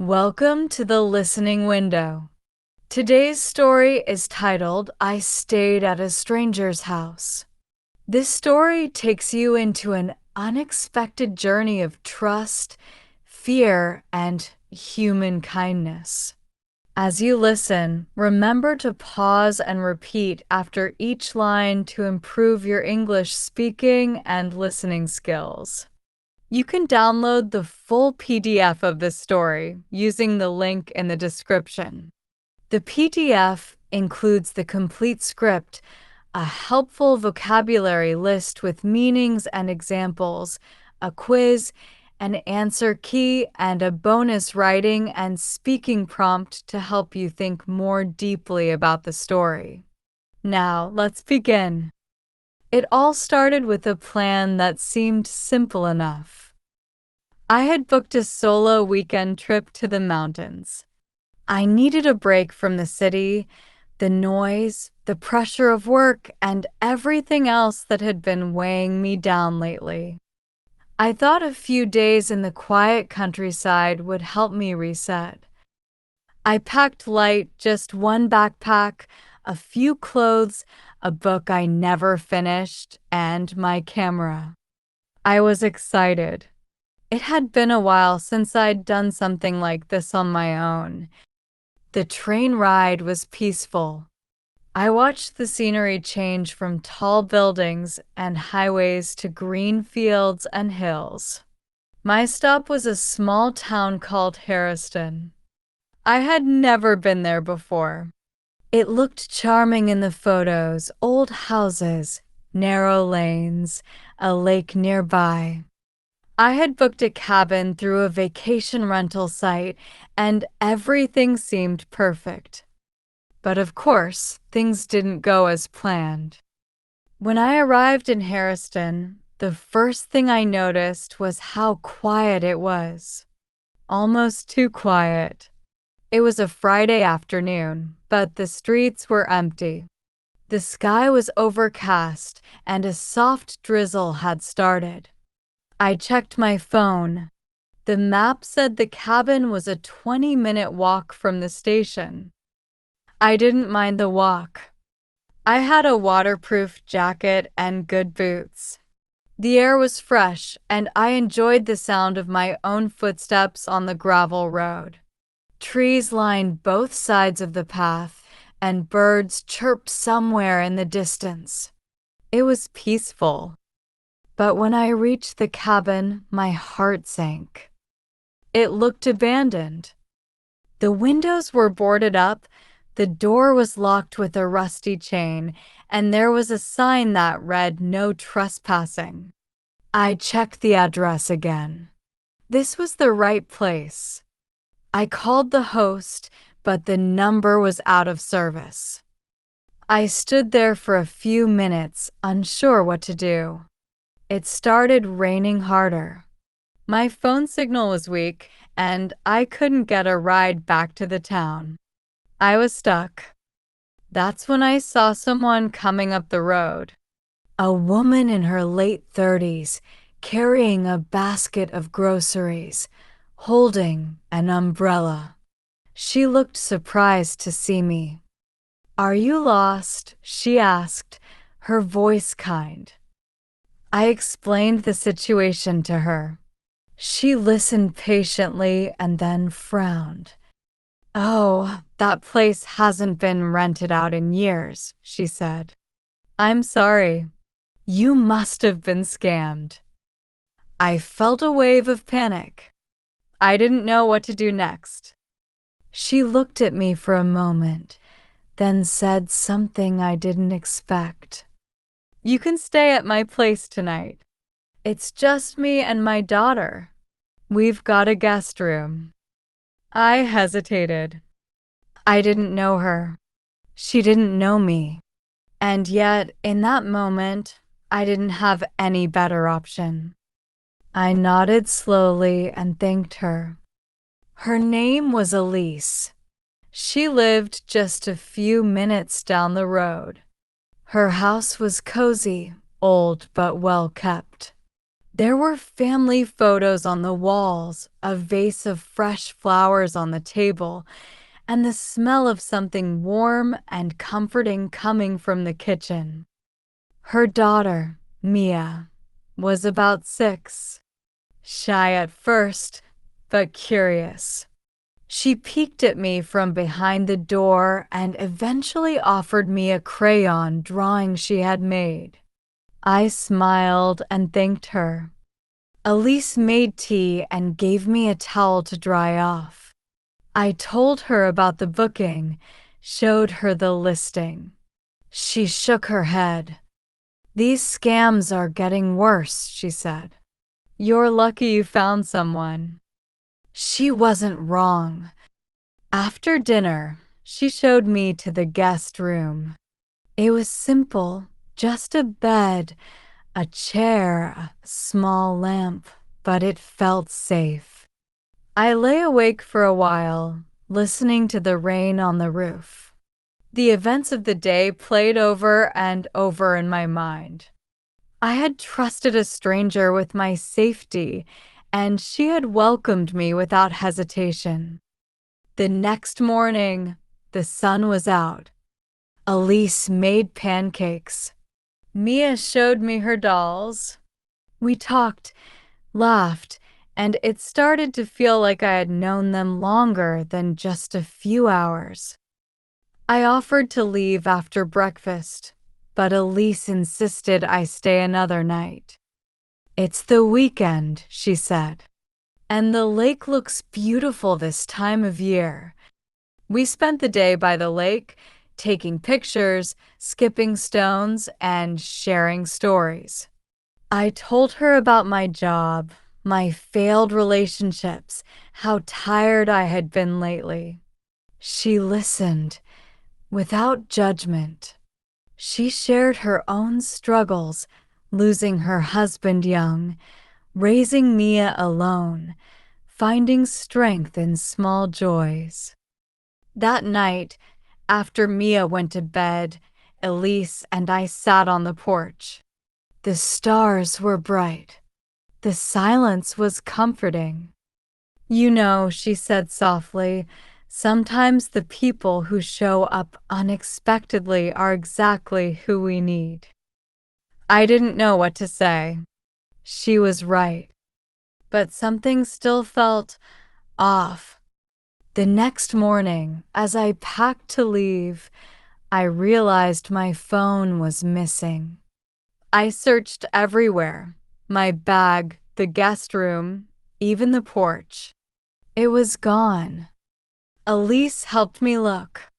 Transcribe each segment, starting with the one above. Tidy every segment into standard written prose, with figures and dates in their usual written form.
Welcome to the listening window. Today's story is titled, I Stayed at a Stranger's House. This story takes you into an unexpected journey of trust, fear, and human kindness. As you listen, remember to pause and repeat after each line to improve your English speaking and listening skills. You can download the full PDF of this story using the link in the description. The PDF includes the complete script, a helpful vocabulary list with meanings and examples, a quiz, an answer key, and a bonus writing and speaking prompt to help you think more deeply about the story. Now, let's begin. It all started with a plan that seemed simple enough. I had booked a solo weekend trip to the mountains. I needed a break from the city, the noise, the pressure of work, and everything else that had been weighing me down lately. I thought a few days in the quiet countryside would help me reset. I packed light, just one backpack, a few clothes, a book I never finished, and my camera. I was excited. It had been a while since I'd done something like this on my own. The train ride was peaceful. I watched the scenery change from tall buildings and highways to green fields and hills. My stop was a small town called Harriston. I had never been there before. It looked charming in the photos, old houses, narrow lanes, a lake nearby. I had booked a cabin through a vacation rental site, and everything seemed perfect. But of course, things didn't go as planned. When I arrived in Harriston, the first thing I noticed was how quiet it was. Almost too quiet. It was a Friday afternoon, but the streets were empty. The sky was overcast, and a soft drizzle had started. I checked my phone. The map said the cabin was a 20-minute walk from the station. I didn't mind the walk. I had a waterproof jacket and good boots. The air was fresh, and I enjoyed the sound of my own footsteps on the gravel road. Trees lined both sides of the path, and birds chirped somewhere in the distance. It was peaceful. But when I reached the cabin, my heart sank. It looked abandoned. The windows were boarded up, the door was locked with a rusty chain, and there was a sign that read "No trespassing." I checked the address again. This was the right place. I called the host, but the number was out of service. I stood there for a few minutes, unsure what to do. It started raining harder. My phone signal was weak, and I couldn't get a ride back to the town. I was stuck. That's when I saw someone coming up the road. A woman in her late 30s, carrying a basket of groceries, holding an umbrella. She looked surprised to see me. "Are you lost?" she asked, her voice kind. I explained the situation to her. She listened patiently and then frowned. "Oh, that place hasn't been rented out in years," she said. "I'm sorry. You must have been scammed." I felt a wave of panic. I didn't know what to do next. She looked at me for a moment, then said something I didn't expect. "You can stay at my place tonight. It's just me and my daughter. We've got a guest room." I hesitated. I didn't know her. She didn't know me. And yet, in that moment, I didn't have any better option. I nodded slowly and thanked her. Her name was Elise. She lived just a few minutes down the road. Her house was cozy, old but well kept. There were family photos on the walls, a vase of fresh flowers on the table, and the smell of something warm and comforting coming from the kitchen. Her daughter, Mia, was about 6, shy at first, but curious. She peeked at me from behind the door and eventually offered me a crayon drawing she had made. I smiled and thanked her. Elise made tea and gave me a towel to dry off. I told her about the booking, showed her the listing. She shook her head. "These scams are getting worse," she said. "You're lucky you found someone." She wasn't wrong. After dinner, she showed me to the guest room. It was simple, just a bed, a chair, a small lamp, but it felt safe. I lay awake for a while, listening to the rain on the roof. The events of the day played over and over in my mind. I had trusted a stranger with my safety, and she had welcomed me without hesitation. The next morning, the sun was out. Elise made pancakes. Mia showed me her dolls. We talked, laughed, and it started to feel like I had known them longer than just a few hours. I offered to leave after breakfast, but Elise insisted I stay another night. "It's the weekend," she said, "and the lake looks beautiful this time of year." We spent the day by the lake, taking pictures, skipping stones, and sharing stories. I told her about my job, my failed relationships, how tired I had been lately. She listened, without judgment. She shared her own struggles, losing her husband young, raising Mia alone, finding strength in small joys. That night, after Mia went to bed, Elise and I sat on the porch. The stars were bright. The silence was comforting. "You know," she said softly, "sometimes the people who show up unexpectedly are exactly who we need." I didn't know what to say. She was right. But something still felt off. The next morning, as I packed to leave, I realized my phone was missing. I searched everywhere: my bag, the guest room, even the porch. It was gone. Elise helped me look.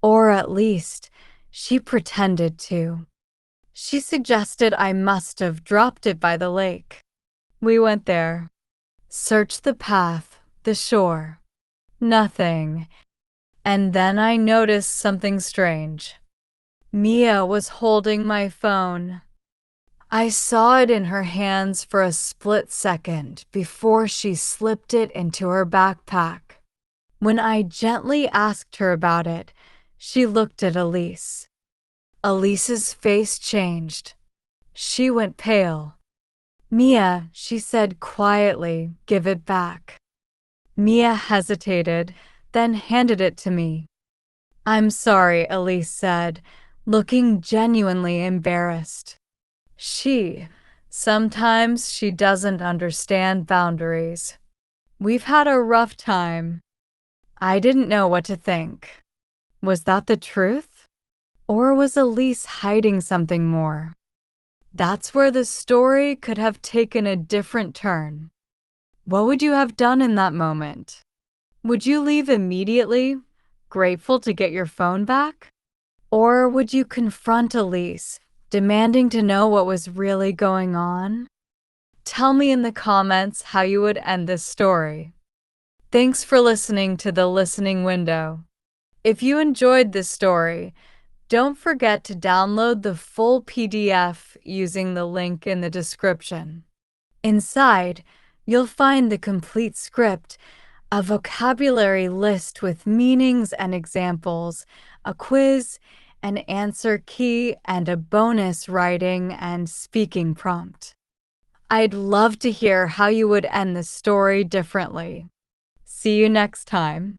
Or at least, she pretended to. She suggested I must have dropped it by the lake. We went there. Searched the path, the shore. Nothing. And then I noticed something strange. Mia was holding my phone. I saw it in her hands for a split second before she slipped it into her backpack. When I gently asked her about it, she looked at Elise. Elise's face changed. She went pale. "Mia," she said quietly, "give it back." Mia hesitated, then handed it to me. "I'm sorry," Elise said, looking genuinely embarrassed. Sometimes she doesn't understand boundaries. We've had a rough time. I didn't know what to think. Was that the truth? Or was Elise hiding something more? That's where the story could have taken a different turn. What would you have done in that moment? Would you leave immediately, grateful to get your phone back? Or would you confront Elise, demanding to know what was really going on? Tell me in the comments how you would end this story. Thanks for listening to The Listening Window. If you enjoyed this story, don't forget to download the full PDF using the link in the description. Inside, you'll find the complete script, a vocabulary list with meanings and examples, a quiz, an answer key, and a bonus writing and speaking prompt. I'd love to hear how you would end the story differently. See you next time.